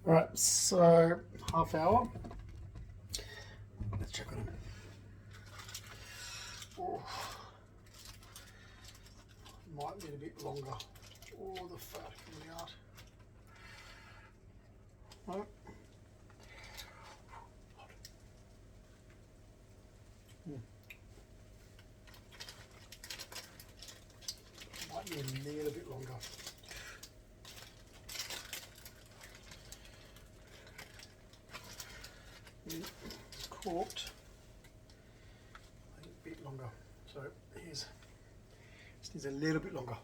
Alright, so half hour. Let's check on him. Oh, might need a bit longer. Oh, the fat coming out. Oh. Might need a little bit longer. It's corked. I think a bit longer. So here's, just needs a little bit longer.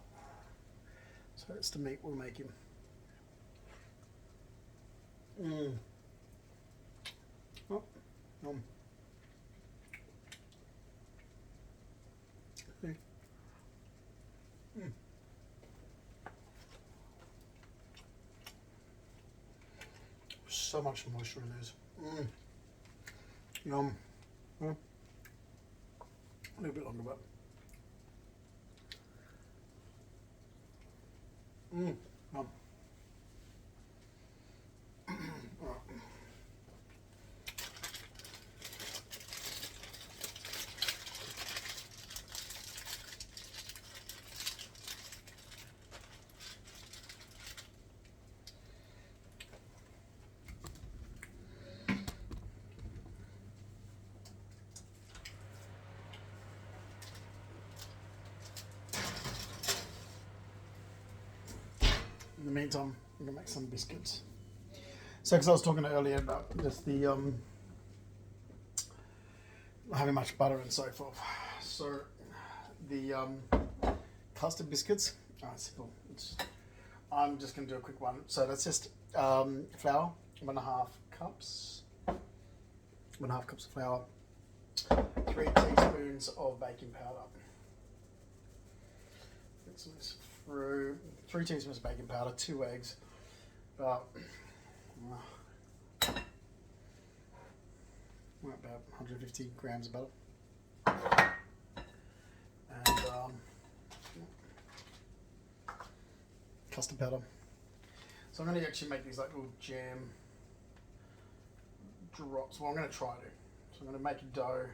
So that's the meat we'll make him. Oh, See? So much moisture in these. Yum. A little bit longer, but. Yum. Right. In the meantime, I'm gonna make some biscuits. So, because I was talking earlier about just the not having much butter and so forth. So, the custard biscuits are simple. I'm just gonna do a quick one. So that's just flour, 1.5 cups. 1.5 cups of flour. 3 teaspoons of baking powder. Mix this through. 3 teaspoons of baking powder, 2 eggs, about 150 grams of butter, and custard powder. So I'm going to actually make these like little jam drops. Well, I'm going to try to. So I'm going to make a dough,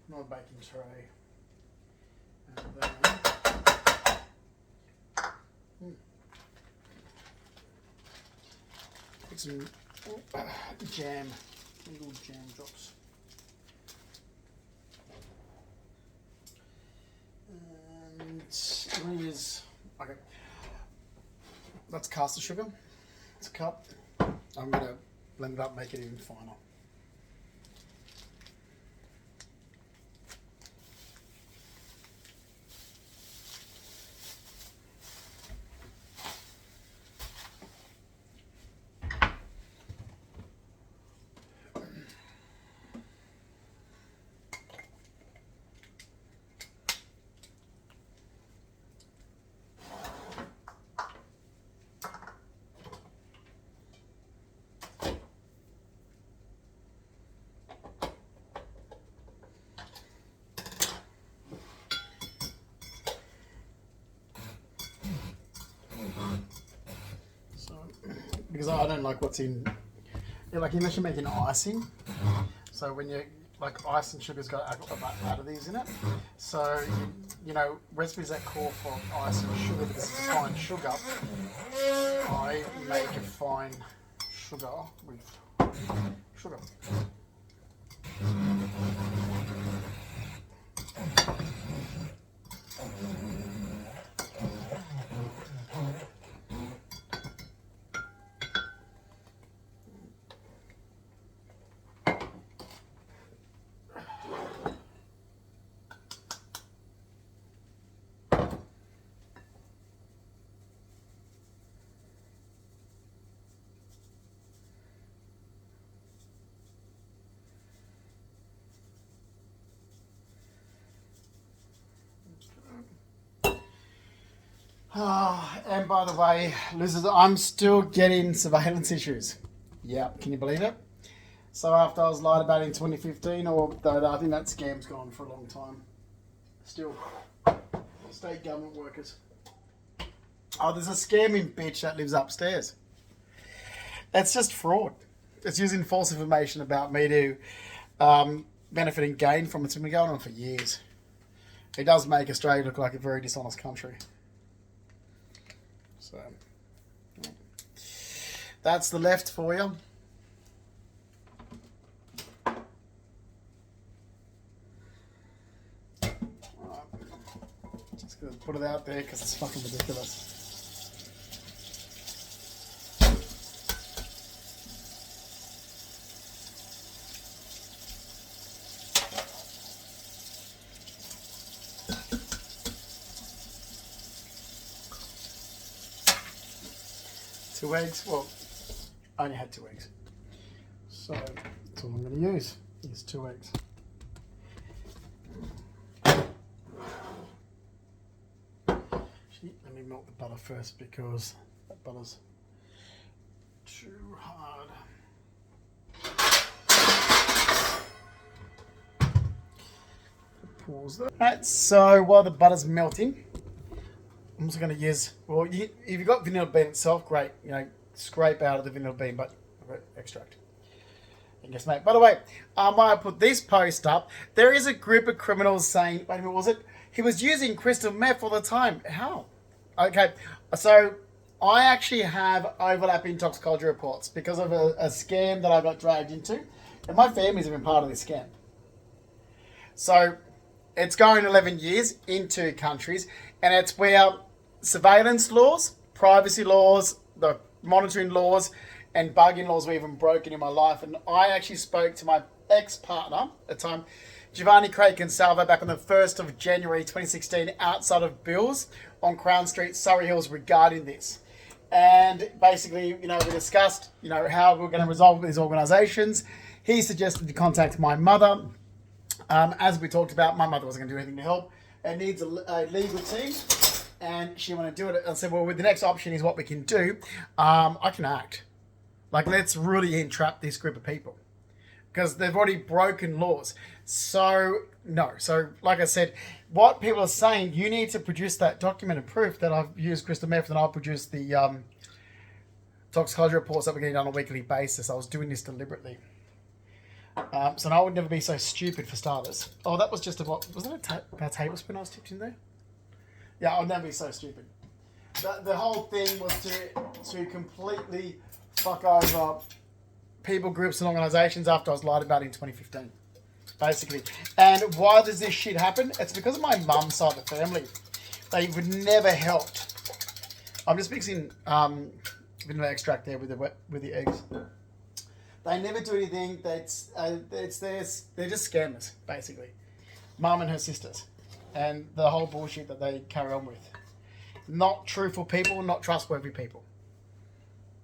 not a baking tray, and then put some jam, little jam drops. And I'm going to use, okay, that's caster sugar. It's a cup. I'm going to blend it up, make it even finer. Because I don't like what's in, like unless you're making icing. So when you, like ice and sugar's got out of these in it. So, you know, recipes that call for ice and sugar because it's a fine sugar, I make a fine sugar with sugar. And by the way, losers, I'm still getting surveillance issues. Yeah, can you believe it? So after I was lied about in 2015, or I think that scam's gone for a long time. Still, state government workers. Oh, there's a scamming bitch that lives upstairs. It's just fraud. It's using false information about me to benefit and gain from it. It's been going on for years. It does make Australia look like a very dishonest country. So, that's the left for you. Just gonna put it out there because it's fucking ridiculous. Two eggs. Well, I only had 2 eggs. So that's all I'm going to use is 2 eggs. Actually, let me melt the butter first because that butter's too hard. Pause that. Alright, so while the butter's melting, I'm just going to use, well, if you've got vanilla bean itself, great. You know, scrape out of the vanilla bean, but extract. I guess, mate. By the way, I put this post up. There is a group of criminals saying, wait a minute, was it? He was using crystal meth all the time. How? Okay, so I actually have overlapping toxicology reports because of a scam that I got dragged into. And my family's been part of this scam. So it's going 11 years in 2 countries, and it's where surveillance laws, privacy laws, the monitoring laws, and bugging laws were even broken in my life. And I actually spoke to my ex-partner at the time, Giovanni Craig Consalvo, back on the 1st of January 2016 outside of Bill's on Crown Street, Surrey Hills, regarding this. And basically, you know, we discussed, you know, how we're going to resolve these organisations. He suggested to contact my mother. As we talked about, my mother wasn't going to do anything to help. It needs a legal team, and she wanted to do it. I said, well, the next option is what we can do. I can act. Like, let's really entrap this group of people because they've already broken laws. So, no. So, like I said, what people are saying, you need to produce that documented proof that I've used crystal meth and I'll produce the toxicology reports that we're getting on a weekly basis. I was doing this deliberately. So I would never be so stupid for starters. Oh, that was just about a tablespoon I was tipped in there? Yeah, I'll never be so stupid. The whole thing was to completely fuck over people, groups and organisations after I was lied about in 2015. Basically. And why does this shit happen? It's because of my mum's side of the family. They would never helped. I'm just mixing vanilla extract there with the eggs. They never do anything. They're just scammers, basically. Mum and her sisters. And the whole bullshit that they carry on with. Not truthful people, not trustworthy people.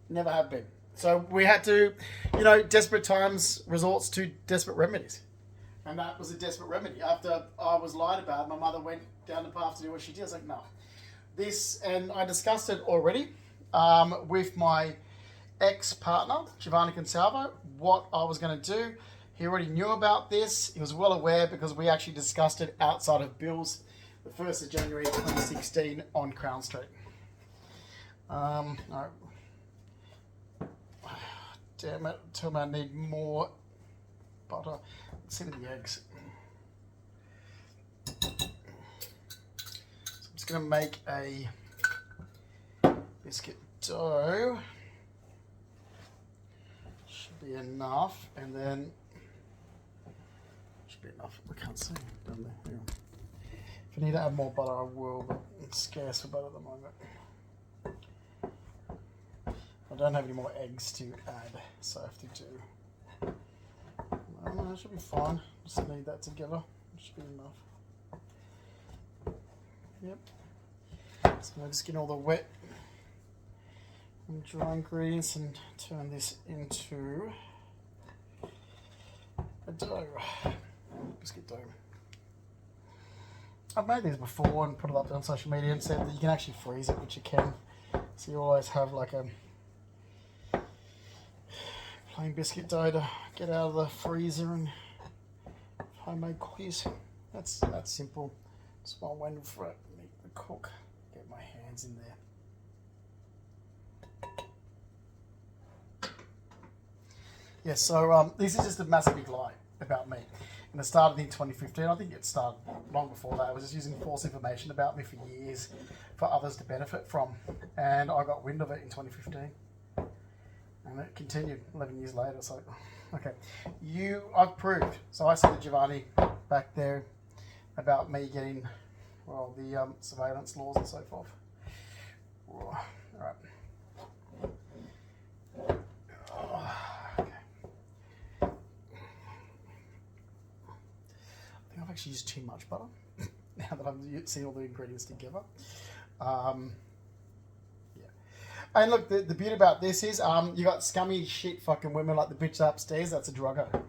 Never have been. So we had to, you know, desperate times resorts to desperate remedies. And that was a desperate remedy. After I was lied about, my mother went down the path to do what she did. I was like, no. This, and I discussed it already with my ex-partner, Giovanni Consalvo, what I was going to do. He already knew about this. He was well aware because we actually discussed it outside of Bill's the 1st of January 2016 on Crown Street. No. Damn it. Tell me I need more butter. Let's see the eggs. So I'm just going to make a biscuit dough. Should be enough, and then should be enough. We can't see down there. Hang on. If I need to add more butter, I will, but it's scarce for butter at the moment. I don't have any more eggs to add, so I have to do. That should be fine. Just need that together. It should be enough. Yep. So I'm just getting all the wet and dry ingredients and turn this into a dough. Biscuit dough. I've made these before and put it up on social media and said that you can actually freeze it, which you can. So you always have like a plain biscuit dough to get out of the freezer and homemade cookies. That's simple. Just while I'm waiting for it to cook, get my hands in there. Yes, so this is just a massive big lie about me. And it started in 2015. I think it started long before that. I was just using false information about me for years for others to benefit from. And I got wind of it in 2015. And it continued 11 years later. So, okay. I've proved. So I said to Giovanni back there about me getting, well, the surveillance laws and so forth. All right. I've actually used too much butter now that I've seen all the ingredients together. Yeah. And look, the beauty about this is you got scummy shit fucking women like the bitch upstairs, that's a druggo.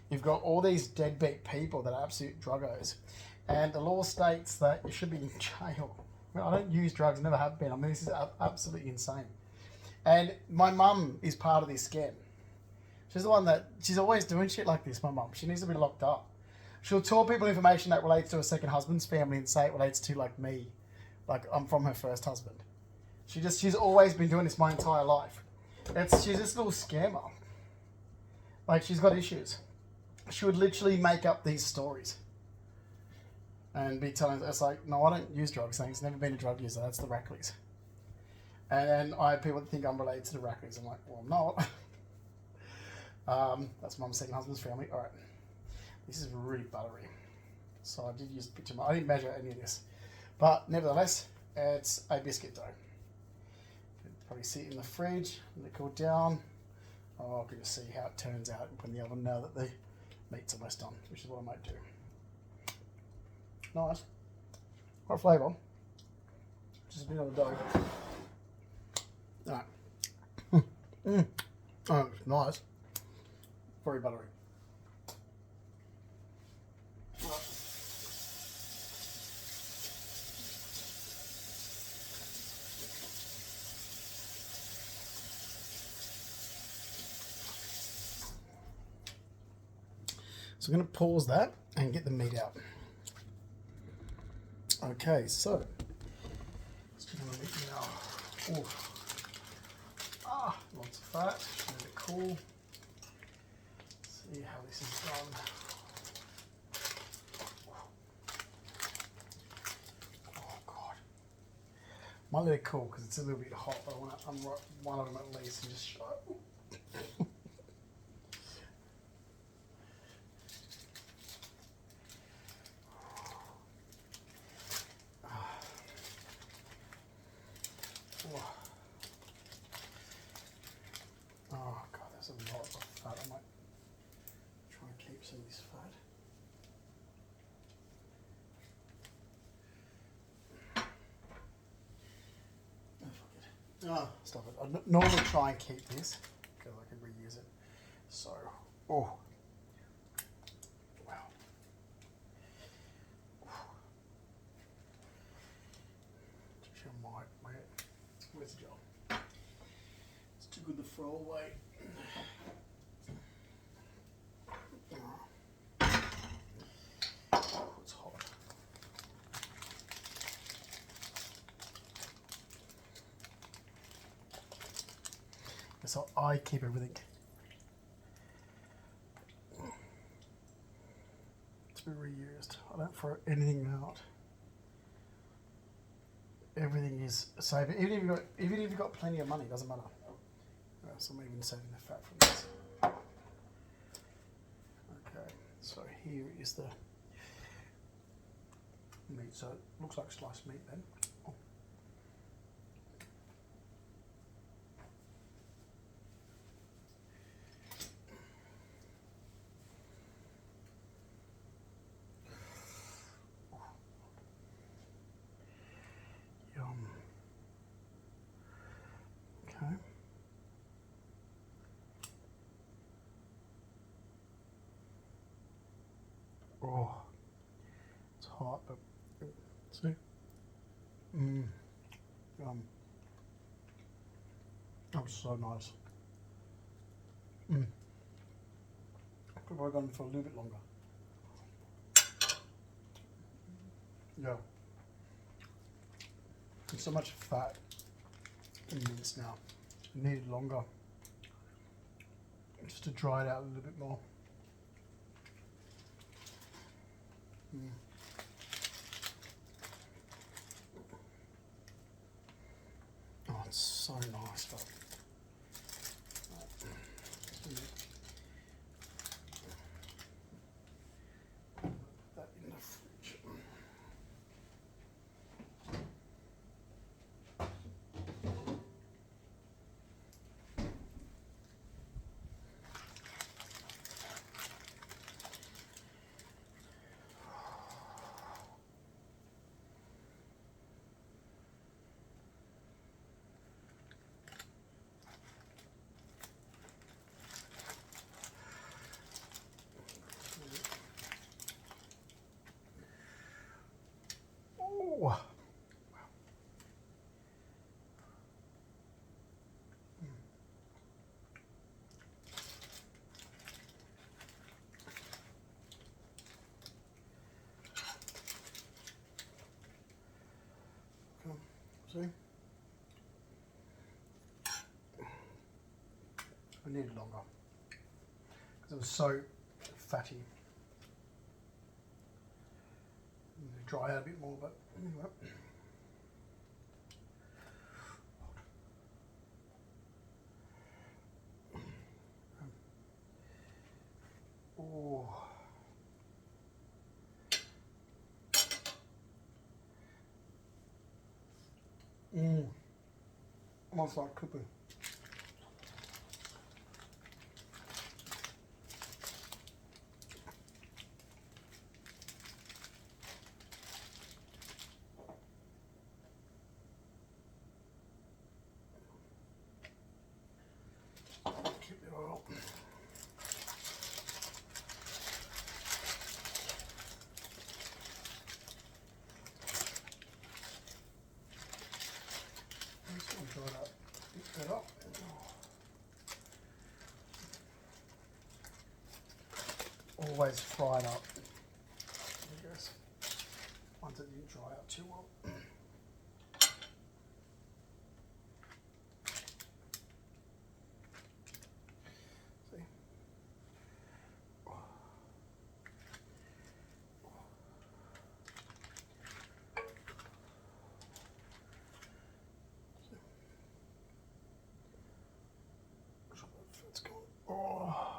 You've got all these deadbeat people that are absolute druggos. And the law states that you should be in jail. Well, I don't use drugs, never have been. I mean, this is absolutely insane. And my mum is part of this scam. She's the one she's always doing shit like this, my mum. She needs to be locked up. She'll tell people information that relates to her second husband's family and say it relates to, like, me. Like, I'm from her first husband. She's always been doing this my entire life. She's this little scammer. Like, she's got issues. She would literally make up these stories. And be telling us, like, no, I don't use drugs. It's never been a drug user. That's the Rackleys. And then I have people that think I'm related to the Rackleys. I'm like, well, I'm not. That's mum's second husband's family. All right. This is really buttery. So I did use a bit too much. I didn't measure any of this. But nevertheless, it's a biscuit dough. You can probably see it in the fridge. Let it cool down. Oh, I can just see how it turns out and put in the oven now that the meat's almost done, which is what I might do. Nice. What flavour? Just a bit of the dough. Alright. Oh, nice. Very buttery. So I'm going to pause that and get the meat out. Okay, so let's check on the meat now. Ooh. Lots of fat. Let it cool. See how this is done. Oh God! Might let it cool because it's a little bit hot. But I want to unwrap one of them at least and just show it. Oh God, there's a lot of fat. I might try and keep some of this fat. Oh, stop it. I normally try and keep this because I can reuse it. So, oh, wow. Where's the jar? It's too good to throw away. Oh, it's hot. So I keep everything. To be reused. I don't throw anything out. Everything is saved. Even if you've got plenty of money, it doesn't matter. So I'm even saving the fat from this. Okay, so here is the meat. So it looks like sliced meat then. Oh. Yum. Okay. Oh, it's hot, but see? That was so nice. Could have gone for a little bit longer. Yeah. There's so much fat in this now. It needed longer. just to dry it out a little bit more. Oh, it's so nice, but that in the fridge. Oh. See? I needed longer because it was so fatty. Dry out a bit more, but anyway. Oh. Almost like clipping. Keep the oil. Just going to dry that bit up. Always fried up, I guess, once it didn't dry out too well. See? It's gone. Oh.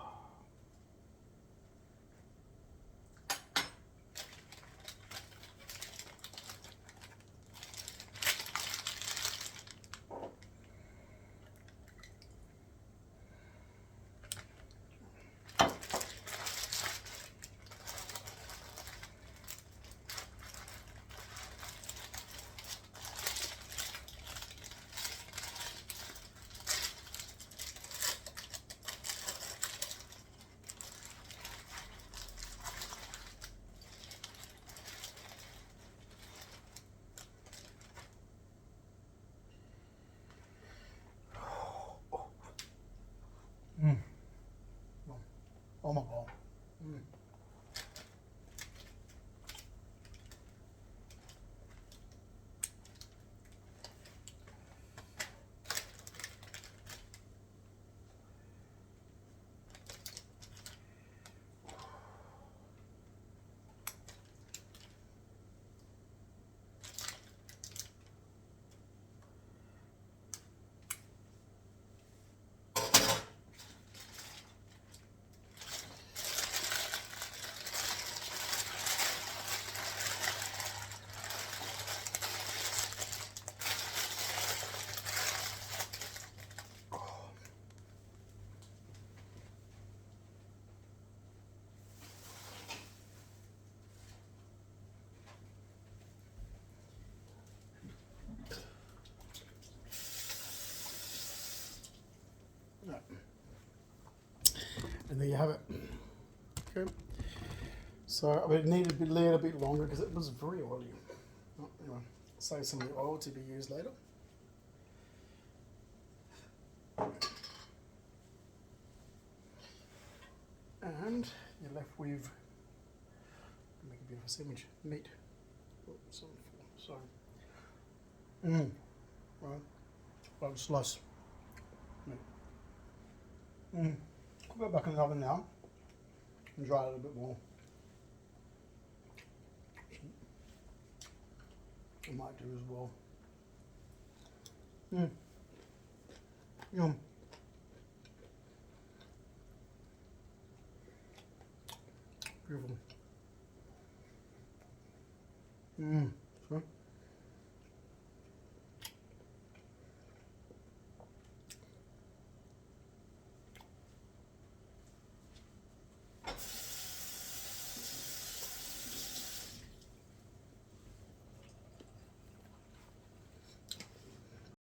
Oh my God. And there you have it. Okay. So I mean, it needed to be laid a bit longer because it was very oily. Oh, anyway, save some of the oil to be used later. And you're left with, make a beautiful sandwich, meat. Oh, sorry. Right. I'll slice meat. Put it back in the oven now and dry it a little bit more. I might do as well. Yum. Beautiful.